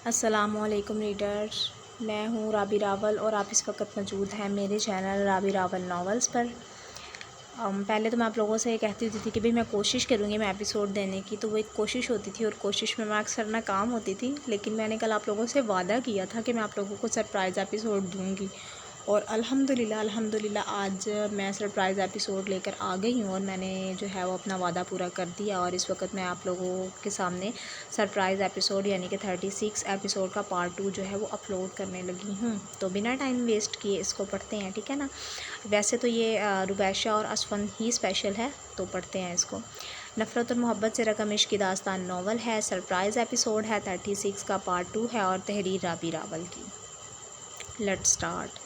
السلام علیکم ریڈرز، میں ہوں رابی راول اور آپ اس وقت موجود ہیں میرے چینل رابی راول ناولز پر۔ پہلے تو میں آپ لوگوں سے کہتی ہوتی تھی کہ بھئی میں کوشش کروں گی میں ایپیسوڈ دینے کی، تو وہ ایک کوشش ہوتی تھی اور کوشش میں اکثر ناکام ہوتی تھی، لیکن میں نے کل آپ لوگوں سے وعدہ کیا تھا کہ میں آپ لوگوں کو سرپرائز ایپیسوڈ دوں گی، اور الحمدللہ آج میں سرپرائز ایپیسوڈ لے کر آ گئی ہوں، اور میں نے جو ہے وہ اپنا وعدہ پورا کر دیا، اور اس وقت میں آپ لوگوں کے سامنے سرپرائز ایپیسوڈ یعنی کہ 36 ایپیسوڈ کا پارٹ 2 جو ہے وہ اپلوڈ کرنے لگی ہوں۔ تو بنا ٹائم ویسٹ کیے اس کو پڑھتے ہیں، ٹھیک ہے نا؟ ویسے تو یہ ربیشہ اور اسفن ہی اسپیشل ہے، تو پڑھتے ہیں اس کو۔ نفرت اور محبت سے رقم عشق کی داستان ناول ہے، سرپرائز ایپیسوڈ ہے، 36 کا پارٹ 2 ہے، اور تحریر رابی راول کی۔ Let's start.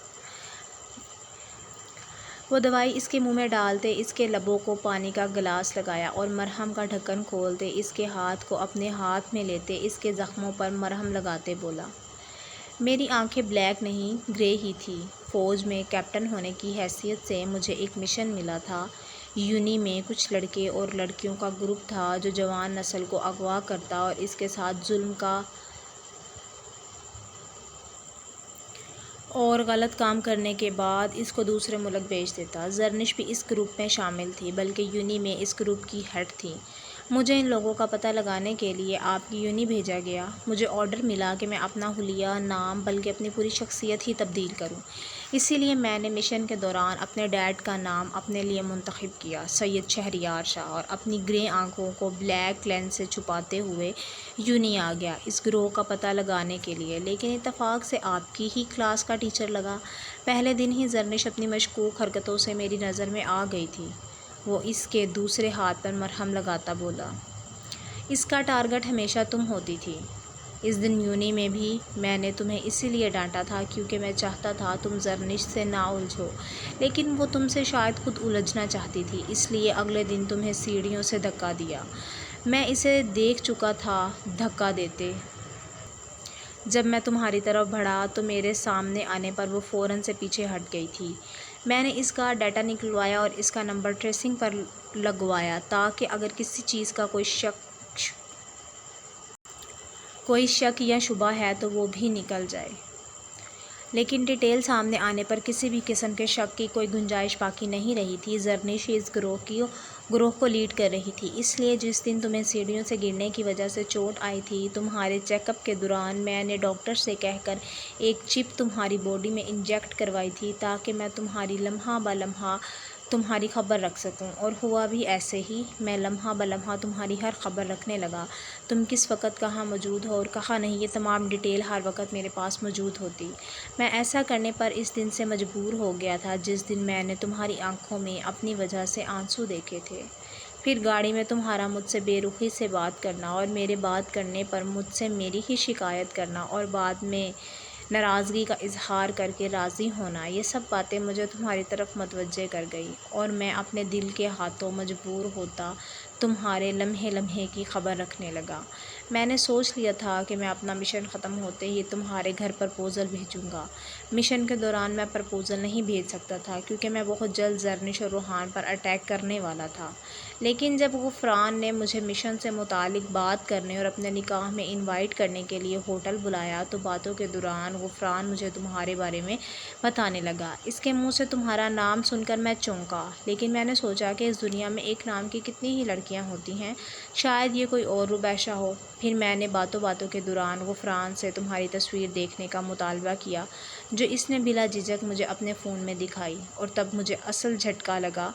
وہ دوائی اس کے منہ میں ڈالتے، اس کے لبوں کو پانی کا گلاس لگایا اور مرہم کا ڈھکن کھولتے، اس کے ہاتھ کو اپنے ہاتھ میں لیتے، اس کے زخموں پر مرہم لگاتے بولا، میری آنکھیں بلیک نہیں گرے ہی تھی۔ فوج میں کیپٹن ہونے کی حیثیت سے مجھے ایک مشن ملا تھا۔ یونی میں کچھ لڑکے اور لڑکیوں کا گروپ تھا جو جوان نسل کو اغوا کرتا اور اس کے ساتھ ظلم کا اور غلط کام کرنے کے بعد اس کو دوسرے ملک بھیج دیتا۔ زرنش بھی اس گروپ میں شامل تھی، بلکہ یونی میں اس گروپ کی ہیڈ تھی۔ مجھے ان لوگوں کا پتہ لگانے کے لیے آپ کی یونی بھیجا گیا۔ مجھے آرڈر ملا کہ میں اپنا حلیہ، نام بلکہ اپنی پوری شخصیت ہی تبدیل کروں۔ اسی لیے میں نے مشن کے دوران اپنے ڈیڈ کا نام اپنے لیے منتخب کیا، سید شہریار شاہ، اور اپنی گرے آنکھوں کو بلیک لینس سے چھپاتے ہوئے یونی آ گیا اس گروہ کا پتہ لگانے کے لیے، لیکن اتفاق سے آپ کی ہی کلاس کا ٹیچر لگا۔ پہلے دن ہی زرنش اپنی مشکوک حرکتوں سے میری نظر میں آ گئی تھی۔ وہ اس کے دوسرے ہاتھ پر مرہم لگاتا بولا، اس کا ٹارگٹ ہمیشہ تم ہوتی تھی۔ اس دن یونی میں بھی میں نے تمہیں اسی لیے ڈانٹا تھا کیونکہ میں چاہتا تھا تم زرنش سے نہ الجھو، لیکن وہ تم سے شاید خود الجھنا چاہتی تھی، اس لیے اگلے دن تمہیں سیڑھیوں سے دھکا دیا۔ میں اسے دیکھ چکا تھا دھکا دیتے۔ جب میں تمہاری طرف بڑھا تو میرے سامنے آنے پر وہ فوراً سے پیچھے ہٹ گئی تھی۔ میں نے اس کا ڈیٹا نکلوایا اور اس کا نمبر ٹریسنگ پر لگوایا تاکہ اگر کسی چیز کا کوئی شک یا شبہ ہے تو وہ بھی نکل جائے، لیکن ڈیٹیل سامنے آنے پر کسی بھی قسم کے شک کی کوئی گنجائش باقی نہیں رہی تھی۔ زرنش اس گروہ کو لیڈ کر رہی تھی، اس لیے جس دن تمہیں سیڑھیوں سے گرنے کی وجہ سے چوٹ آئی تھی، تمہارے چیک اپ کے دوران میں نے ڈاکٹر سے کہہ کر ایک چپ تمہاری باڈی میں انجیکٹ کروائی تھی تاکہ میں تمہاری لمحہ بہ لمحہ تمہاری خبر رکھ سکوں، اور ہوا بھی ایسے ہی۔ میں لمحہ بہ لمحہ تمہاری ہر خبر رکھنے لگا، تم کس وقت کہاں موجود ہو اور کہاں نہیں، یہ تمام ڈیٹیل ہر وقت میرے پاس موجود ہوتی۔ میں ایسا کرنے پر اس دن سے مجبور ہو گیا تھا جس دن میں نے تمہاری آنکھوں میں اپنی وجہ سے آنسو دیکھے تھے، پھر گاڑی میں تمہارا مجھ سے بے رخی سے بات کرنا اور میرے بات کرنے پر مجھ سے میری ہی شکایت کرنا اور بعد میں ناراضگی کا اظہار کر کے راضی ہونا، یہ سب باتیں مجھے تمہاری طرف متوجہ کر گئی، اور میں اپنے دل کے ہاتھوں مجبور ہوتا تمہارے لمحے لمحے کی خبر رکھنے لگا۔ میں نے سوچ لیا تھا کہ میں اپنا مشن ختم ہوتے ہی تمہارے گھر پرپوزل بھیجوں گا۔ مشن کے دوران میں پرپوزل نہیں بھیج سکتا تھا کیونکہ میں بہت جلد زرنش اور روحان پر اٹیک کرنے والا تھا، لیکن جب غفران نے مجھے مشن سے متعلق بات کرنے اور اپنے نکاح میں انوائٹ کرنے کے لیے ہوٹل بلایا تو باتوں کے دوران غفران مجھے تمہارے بارے میں بتانے لگا۔ اس کے منہ سے تمہارا نام سن کر میں چونکا، لیکن میں نے سوچا کہ اس دنیا میں ایک نام کی کتنی ہی لڑکیاں ہوتی ہیں، شاید یہ کوئی اور ربیشہ ہو۔ پھر میں نے باتوں کے دوران غفران سے تمہاری تصویر دیکھنے کا مطالبہ کیا جو اس نے بلا جھجک مجھے اپنے فون میں دکھائی، اور تب مجھے اصل جھٹکا لگا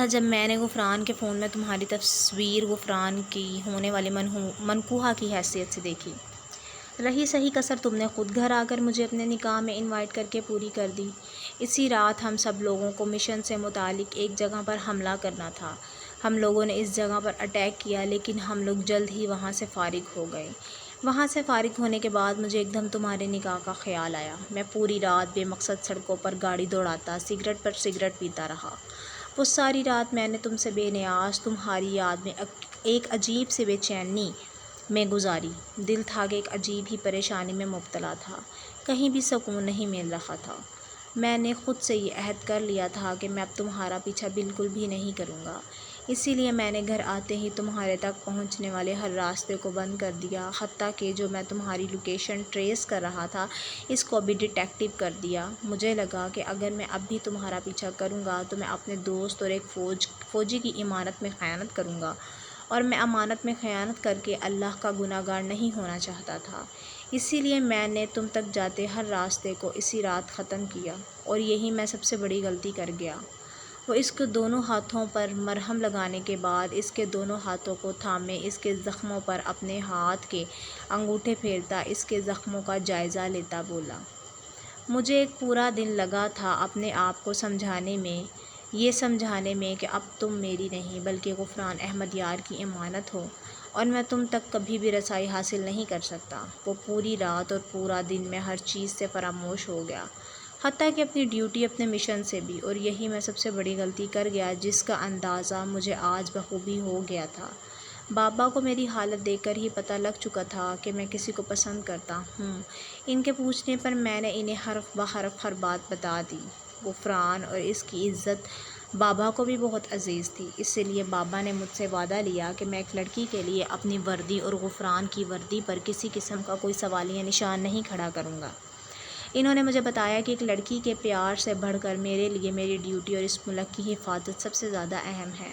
جب میں نے غفران کے فون میں تمہاری تصویر غفران کی ہونے والی منکوحہ کی حیثیت سے دیکھی۔ رہی صحیح کسر تم نے خود گھر آ کر مجھے اپنے نکاح میں انوائٹ کر کے پوری کر دی۔ اسی رات ہم سب لوگوں کو مشن سے متعلق ایک جگہ پر حملہ کرنا تھا۔ ہم لوگوں نے اس جگہ پر اٹیک کیا، لیکن ہم لوگ جلد ہی وہاں سے فارغ ہو گئے۔ وہاں سے فارغ ہونے کے بعد مجھے ایک دم تمہارے نکاح کا خیال آیا۔ میں پوری رات بے مقصد سڑکوں پر گاڑی دوڑاتا، سگریٹ پر سگریٹ پیتا رہا۔ وہ ساری رات میں نے تم سے بے نیاز تمہاری یاد میں ایک عجیب سی بے چینی میں گزاری۔ دل تھا کہ ایک عجیب ہی پریشانی میں مبتلا تھا، کہیں بھی سکون نہیں مل رہا تھا۔ میں نے خود سے یہ عہد کر لیا تھا کہ میں اب تمہارا پیچھا بالکل بھی نہیں کروں گا۔ اسی لیے میں نے گھر آتے ہی تمہارے تک پہنچنے والے ہر راستے کو بند کر دیا، حتیٰ کہ جو میں تمہاری لوکیشن ٹریس کر رہا تھا اس کو بھی ڈیٹیکٹیو کر دیا۔ مجھے لگا کہ اگر میں اب بھی تمہارا پیچھا کروں گا تو میں اپنے دوست اور ایک فوجی کی امانت میں خیانت کروں گا، اور میں امانت میں خیانت کر کے اللہ کا گناہ گار نہیں ہونا چاہتا تھا۔ اسی لیے میں نے تم تک جاتے ہر راستے کو اسی رات ختم کیا، اور یہی میں سب سے بڑی غلطی کر گیا۔ وہ اس کے دونوں ہاتھوں پر مرہم لگانے کے بعد اس کے دونوں ہاتھوں کو تھامے اس کے زخموں پر اپنے ہاتھ کے انگوٹھے پھیرتا اس کے زخموں کا جائزہ لیتا بولا، مجھے ایک پورا دن لگا تھا اپنے آپ کو سمجھانے میں، یہ سمجھانے میں کہ اب تم میری نہیں بلکہ غفران احمد یار کی امانت ہو، اور میں تم تک کبھی بھی رسائی حاصل نہیں کر سکتا۔ وہ پوری رات اور پورا دن میں ہر چیز سے فراموش ہو گیا، حتیٰ کہ اپنی ڈیوٹی، اپنے مشن سے بھی، اور یہی میں سب سے بڑی غلطی کر گیا جس کا اندازہ مجھے آج بخوبی ہو گیا تھا۔ بابا کو میری حالت دیکھ کر ہی پتہ لگ چکا تھا کہ میں کسی کو پسند کرتا ہوں۔ ان کے پوچھنے پر میں نے انہیں حرف بحرف ہر بات بتا دی۔ غفران اور اس کی عزت بابا کو بھی بہت عزیز تھی، اس لیے بابا نے مجھ سے وعدہ لیا کہ میں ایک لڑکی کے لیے اپنی وردی اور غفران کی وردی پر کسی قسم کا کوئی سوالیہ نشان نہیں کھڑا کروں گا۔ انہوں نے مجھے بتایا کہ ایک لڑکی کے پیار سے بڑھ کر میرے لیے میری ڈیوٹی اور اس ملک کی حفاظت سب سے زیادہ اہم ہے۔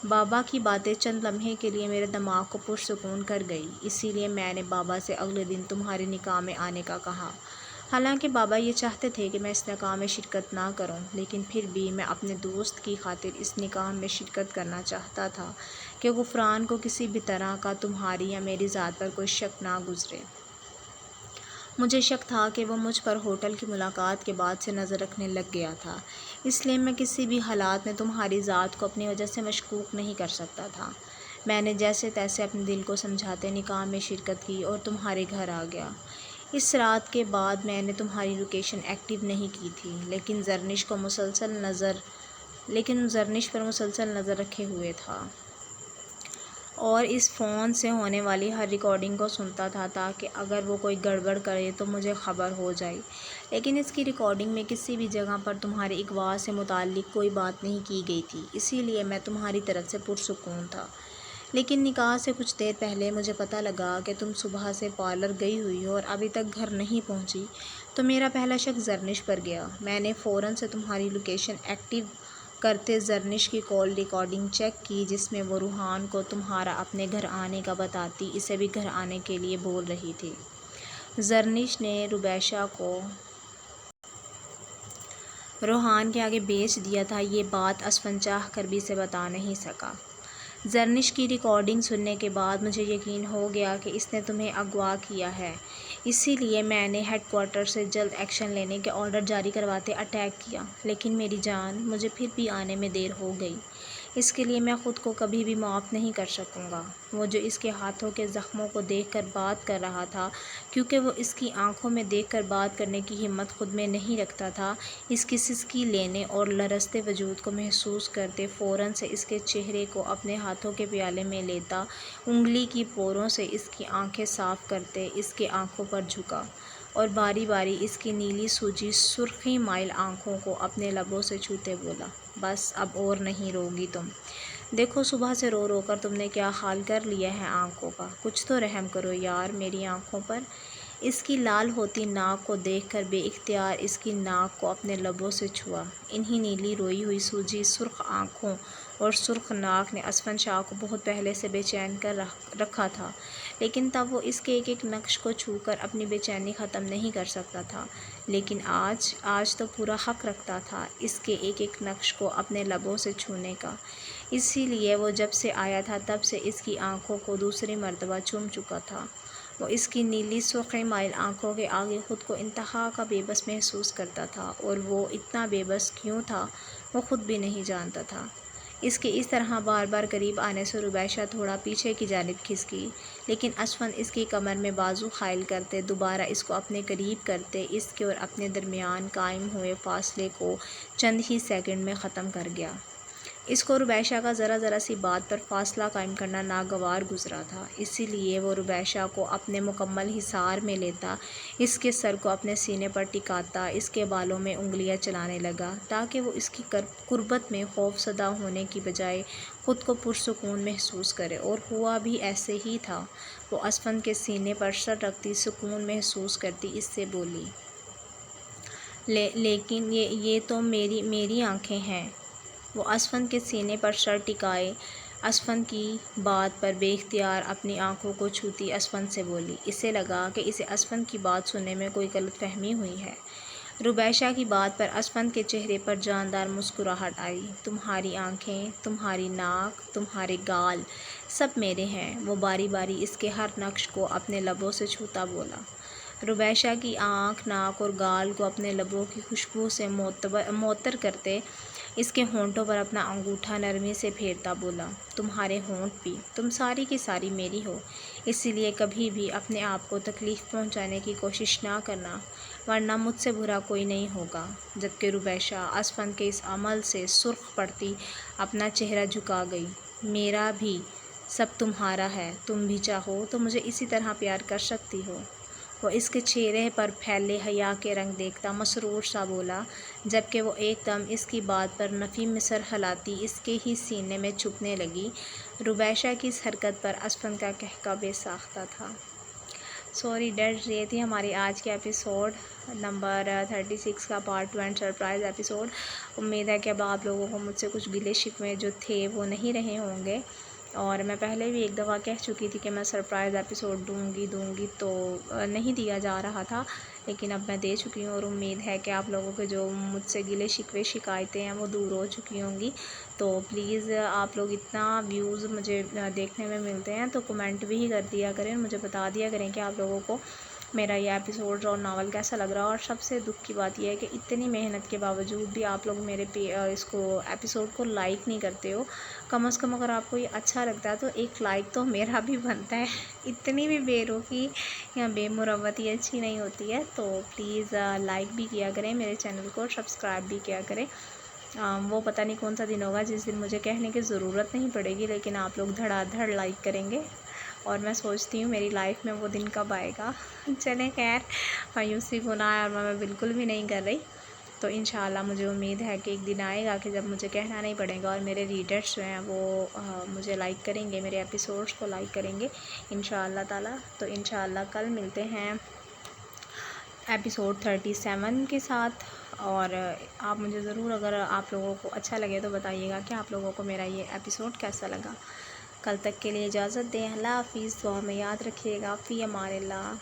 بابا کی باتیں چند لمحے کے لیے میرے دماغ کو پرسکون کر گئی، اسی لیے میں نے بابا سے اگلے دن تمہارے نکاح میں آنے کا کہا۔ حالانکہ بابا یہ چاہتے تھے کہ میں اس نکاح میں شرکت نہ کروں، لیکن پھر بھی میں اپنے دوست کی خاطر اس نکاح میں شرکت کرنا چاہتا تھا کہ غفران کو کسی بھی طرح کا تمہاری یا میری ذات پر کوئی شک نہ گزرے۔ مجھے شک تھا کہ وہ مجھ پر ہوٹل کی ملاقات کے بعد سے نظر رکھنے لگ گیا تھا، اس لیے میں کسی بھی حالات میں تمہاری ذات کو اپنی وجہ سے مشکوک نہیں کر سکتا تھا۔ میں نے جیسے تیسے اپنے دل کو سمجھاتے نکاح میں شرکت کی اور تمہارے گھر آ گیا۔ اس رات کے بعد میں نے تمہاری لوکیشن ایکٹیو نہیں کی تھی، لیکن زرنش پر مسلسل نظر رکھے ہوئے تھا، اور اس فون سے ہونے والی ہر ریکارڈنگ کو سنتا تھا تاکہ اگر وہ کوئی گڑبڑ کرے تو مجھے خبر ہو جائے۔ لیکن اس کی ریکارڈنگ میں کسی بھی جگہ پر تمہارے اغوا سے متعلق کوئی بات نہیں کی گئی تھی، اسی لیے میں تمہاری طرف سے پرسکون تھا۔ لیکن نکاح سے کچھ دیر پہلے مجھے پتہ لگا کہ تم صبح سے پارلر گئی ہوئی ہو اور ابھی تک گھر نہیں پہنچی، تو میرا پہلا شک زرنش پر گیا۔ میں نے فوراً سے تمہاری لوکیشن ایکٹیو کرتے زرنش کی کال ریکارڈنگ چیک کی، جس میں وہ روحان کو تمہارا اپنے گھر آنے کا بتاتی اسے بھی گھر آنے کے لیے بول رہی تھی۔ زرنش نے روبیشہ کو روحان کے آگے بیچ دیا تھا، یہ بات اسفن چاہ کر بھی اسے بتا نہیں سکا۔ زرنش کی ریکارڈنگ سننے کے بعد مجھے یقین ہو گیا کہ اس نے تمہیں اغوا کیا ہے، اسی لیے میں نے ہیڈ کوارٹر سے جلد ایکشن لینے کے آرڈر جاری کرواتے اٹیک کیا۔ لیکن میری جان، مجھے پھر بھی آنے میں دیر ہو گئی، اس کے لیے میں خود کو کبھی بھی معاف نہیں کر سکوں گا۔ وہ جو اس کے ہاتھوں کے زخموں کو دیکھ کر بات کر رہا تھا، کیونکہ وہ اس کی آنکھوں میں دیکھ کر بات کرنے کی ہمت خود میں نہیں رکھتا تھا، اس کی سسکی لینے اور لرزتے وجود کو محسوس کرتے فوراً سے اس کے چہرے کو اپنے ہاتھوں کے پیالے میں لیتا، انگلی کی پوروں سے اس کی آنکھیں صاف کرتے اس کے آنکھوں پر جھکا، اور باری باری اس کی نیلی سوجی سرخی مائل آنکھوں کو اپنے لبوں سے چھوتے بولا، بس اب اور نہیں روگی تم؟ دیکھو صبح سے رو رو کر تم نے کیا حال کر لیا ہے آنکھوں کا، کچھ تو رحم کرو یار میری آنکھوں پر۔ اس کی لال ہوتی ناک کو دیکھ کر بے اختیار اس کی ناک کو اپنے لبوں سے چھوا۔ انہی نیلی روئی ہوئی سوجی سرخ آنکھوں اور سرخ ناک نے اسفن شاہ کو بہت پہلے سے بے چین کر رکھا تھا، لیکن تب وہ اس کے ایک ایک نقش کو چھو کر اپنی بے چینی ختم نہیں کر سکتا تھا، لیکن آج تو پورا حق رکھتا تھا اس کے ایک ایک نقش کو اپنے لبوں سے چھونے کا، اسی لیے وہ جب سے آیا تھا تب سے اس کی آنکھوں کو دوسری مرتبہ چوم چکا تھا۔ وہ اس کی نیلی سرخی مائل آنکھوں کے آگے خود کو انتہا کا بے بس محسوس کرتا تھا، اور وہ اتنا بے بس کیوں تھا وہ خود بھی نہیں جانتا تھا۔ اس کے اس طرح بار بار قریب آنے سے روبیشہ تھوڑا پیچھے کی جانب کھسکی، لیکن اسفن اس کی کمر میں بازو قائل کرتے دوبارہ اس کو اپنے قریب کرتے اس کے اور اپنے درمیان قائم ہوئے فاصلے کو چند ہی سیکنڈ میں ختم کر گیا۔ اس کو ربیشہ کا ذرا سی بات پر فاصلہ قائم کرنا ناگوار گزرا تھا، اسی لیے وہ ربیشہ کو اپنے مکمل حصار میں لیتا، اس کے سر کو اپنے سینے پر ٹکاتا، اس کے بالوں میں انگلیاں چلانے لگا تاکہ وہ اس کی قربت میں خوف زدہ ہونے کی بجائے خود کو پرسکون محسوس کرے، اور ہوا بھی ایسے ہی تھا۔ وہ اسفند کے سینے پر سر رکھتی سکون محسوس کرتی اس سے بولی، لیکن یہ تو میری آنکھیں ہیں۔ وہ اسفند کے سینے پر سر ٹکائے اسفند کی بات پر بے اختیار اپنی آنکھوں کو چھوتی اسفند سے بولی۔ اسے لگا کہ اسے اسفند کی بات سننے میں کوئی غلط فہمی ہوئی ہے۔ ربیشہ کی بات پر اسفند کے چہرے پر جاندار مسکراہٹ آئی۔ تمہاری آنکھیں، تمہاری ناک، تمہارے گال، سب میرے ہیں۔ وہ باری باری اس کے ہر نقش کو اپنے لبوں سے چھوتا بولا۔ ربیشہ کی آنکھ، ناک اور گال کو اپنے لبوں کی خوشبو سے معطر کرتے اس کے ہونٹوں پر اپنا انگوٹھا نرمی سے پھیرتا بولا، تمہارے ہونٹ بھی، تم ساری کی ساری میری ہو، اسی لیے کبھی بھی اپنے آپ کو تکلیف پہنچانے کی کوشش نہ کرنا، ورنہ مجھ سے برا کوئی نہیں ہوگا۔ جبکہ ربیشہ اسفند کے اس عمل سے سرخ پڑتی اپنا چہرہ جھکا گئی۔ میرا بھی سب تمہارا ہے، تم بھی چاہو تو مجھے اسی طرح پیار کر سکتی ہو۔ وہ اس کے چہرے پر پھیلے حیا کے رنگ دیکھتا مسرور سا بولا، جبکہ وہ ایک دم اس کی بات پر نفی مصر ہلاتی اس کے ہی سینے میں چھپنے لگی۔ ربیشہ کی اس حرکت پر اسفند کا قہقہ بے ساختہ تھا۔ سوری ڈیڈ، یہ تھی ہماری آج کے ایپیسوڈ نمبر 36 کا پارٹ 1 سرپرائز ایپیسوڈ۔ امید ہے کہ اب آپ لوگوں کو مجھ سے کچھ گلے شکوے جو تھے وہ نہیں رہے ہوں گے، اور میں پہلے بھی ایک دفعہ کہہ چکی تھی کہ میں سرپرائز ایپیسوڈ دوں گی تو نہیں دیا جا رہا تھا، لیکن اب میں دے چکی ہوں، اور امید ہے کہ آپ لوگوں کے جو مجھ سے گلے شکوے شکایتیں ہیں وہ دور ہو چکی ہوں گی۔ تو پلیز آپ لوگ اتنا ویوز مجھے دیکھنے میں ملتے ہیں تو کمنٹ بھی کر دیا کریں، مجھے بتا دیا کریں کہ آپ لوگوں کو میرا یہ ایپیسوڈ اور ناول کیسا لگ رہا ہے۔ اور سب سے دکھ کی بات یہ ہے کہ اتنی محنت کے باوجود بھی آپ لوگ میرے اس کو ایپیسوڈ کو لائک نہیں کرتے ہو۔ کم از کم اگر آپ کو یہ اچھا لگتا ہے تو ایک لائک تو میرا بھی بنتا ہے۔ اتنی بھی بے روکی یا بے مروتی اچھی نہیں ہوتی ہے، تو پلیز لائک بھی کیا کریں میرے چینل کو، سبسکرائب بھی کیا کریں۔ وہ پتہ نہیں کون سا دن ہوگا جس دن مجھے کہنے کی ضرورت نہیں پڑے گی، لیکن آپ لوگ دھڑا دھڑ لائک کریں گے، اور میں سوچتی ہوں میری لائف میں وہ دن کب آئے گا۔ چلیں خیر، مایوسی گناہ ہے اور میں بالکل بھی نہیں کر رہی، تو انشاءاللہ مجھے امید ہے کہ ایک دن آئے گا کہ جب مجھے کہنا نہیں پڑے گا اور میرے ریڈرز جو ہیں وہ مجھے لائک کریں گے، میرے ایپیسوڈز کو لائک کریں گے انشاءاللہ تعالی۔ تو انشاءاللہ کل ملتے ہیں ایپیسوڈ 37 کے ساتھ، اور آپ مجھے ضرور اگر آپ لوگوں کو اچھا لگے تو بتائیے گا کہ آپ لوگوں کو میرا یہ ایپیسوڈ کیسا لگا۔ کل تک کے لیے اجازت دیں، اللہ حافظ، دعا میں یاد رکھیے گا، فی امان اللہ۔